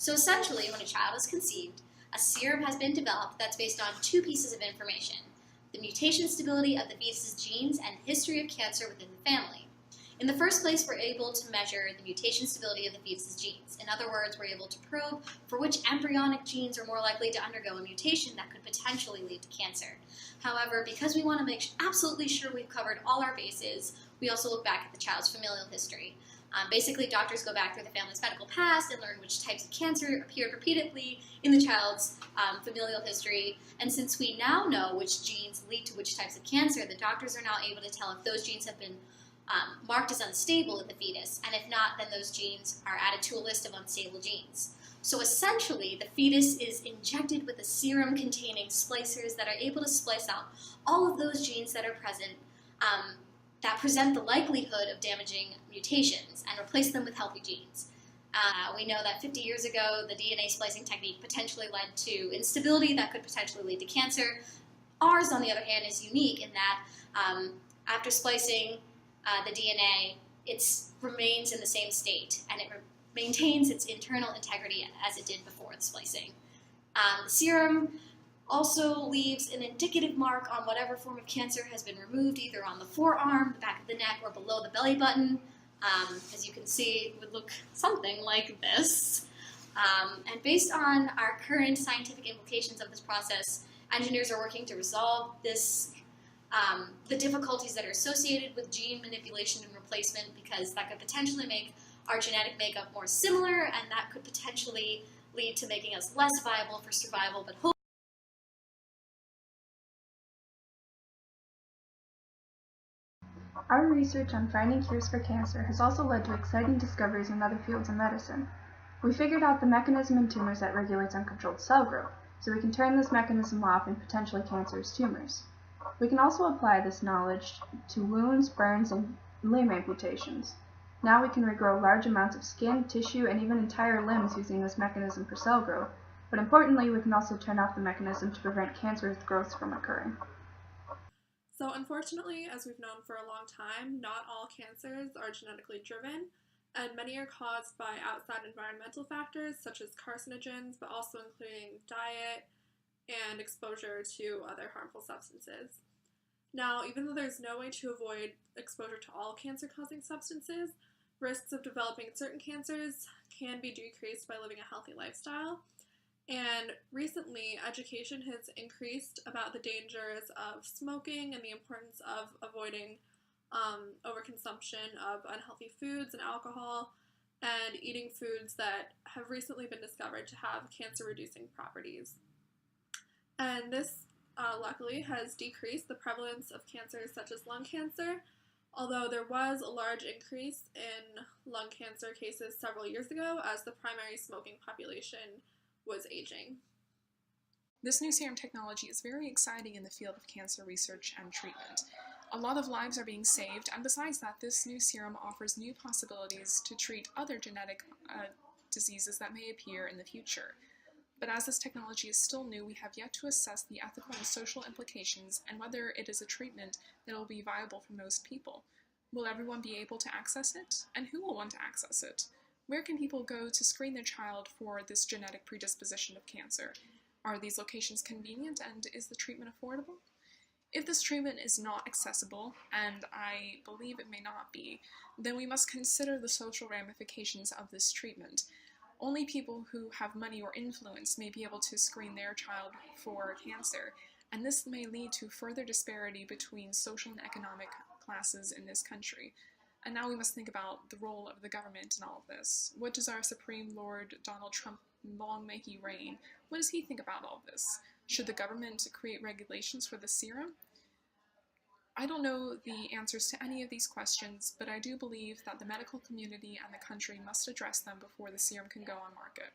So essentially, when a child is conceived, a serum has been developed that's based on two pieces of information: the mutation stability of the fetus's genes and the history of cancer within the family. In the first place, we're able to measure the mutation stability of the fetus's genes. In other words, we're able to probe for which embryonic genes are more likely to undergo a mutation that could potentially lead to cancer. However, because we want to make absolutely sure we've covered all our bases, we also look back at the child's familial history. Basically, doctors go back through the family's medical past and learn which types of cancer appeared repeatedly in the child's familial history. And since we now know which genes lead to which types of cancer, the doctors are now able to tell if those genes have been marked as unstable in the fetus, and if not, then those genes are added to a list of unstable genes. So essentially, the fetus is injected with a serum containing splicers that are able to splice out all of those genes that are present that present the likelihood of damaging mutations and replace them with healthy genes. We know that 50 years ago, the DNA splicing technique potentially led to instability that could potentially lead to cancer. Ours, on the other hand, is unique in that after splicing the DNA, it remains in the same state, and it maintains its internal integrity as it did before the splicing. The serum also leaves an indicative mark on whatever form of cancer has been removed, either on the forearm, the back of the neck, or below the belly button. As you can see, it would look something like this. And based on our current scientific implications of this process, engineers are working to resolve this, the difficulties that are associated with gene manipulation and replacement, because that could potentially make our genetic makeup more similar, and that could potentially lead to making us less viable for survival, but hopefully Our research on finding cures for cancer has also led to exciting discoveries in other fields of medicine. We figured out the mechanism in tumors that regulates uncontrolled cell growth, so we can turn this mechanism off in potentially cancerous tumors. We can also apply this knowledge to wounds, burns, and limb amputations. Now we can regrow large amounts of skin, tissue, and even entire limbs using this mechanism for cell growth, but importantly, we can also turn off the mechanism to prevent cancerous growth from occurring. So unfortunately, as we've known for a long time, not all cancers are genetically driven, and many are caused by outside environmental factors such as carcinogens, but also including diet and exposure to other harmful substances. Now, even though there's no way to avoid exposure to all cancer-causing substances, risks of developing certain cancers can be decreased by living a healthy lifestyle. And recently, education has increased about the dangers of smoking and the importance of avoiding overconsumption of unhealthy foods and alcohol, and eating foods that have recently been discovered to have cancer-reducing properties. And this, luckily, has decreased the prevalence of cancers such as lung cancer, although there was a large increase in lung cancer cases several years ago as the primary smoking population was aging. This new serum technology is very exciting in the field of cancer research and treatment. A lot of lives are being saved, and besides that, this new serum offers new possibilities to treat other genetic diseases that may appear in the future. But as this technology is still new, we have yet to assess the ethical and social implications and whether it is a treatment that will be viable for most people. Will everyone be able to access it? And who will want to access it? Where can people go to screen their child for this genetic predisposition of cancer? Are these locations convenient, and is the treatment affordable? If this treatment is not accessible, and I believe it may not be, then we must consider the social ramifications of this treatment. Only people who have money or influence may be able to screen their child for cancer, and this may lead to further disparity between social and economic classes in this country. And now we must think about the role of the government in all of this. What does our Supreme Lord Donald Trump, long may he reign, what does he think about all of this? Should the government create regulations for the serum? I don't know the answers to any of these questions, but I do believe that the medical community and the country must address them before the serum can go on market.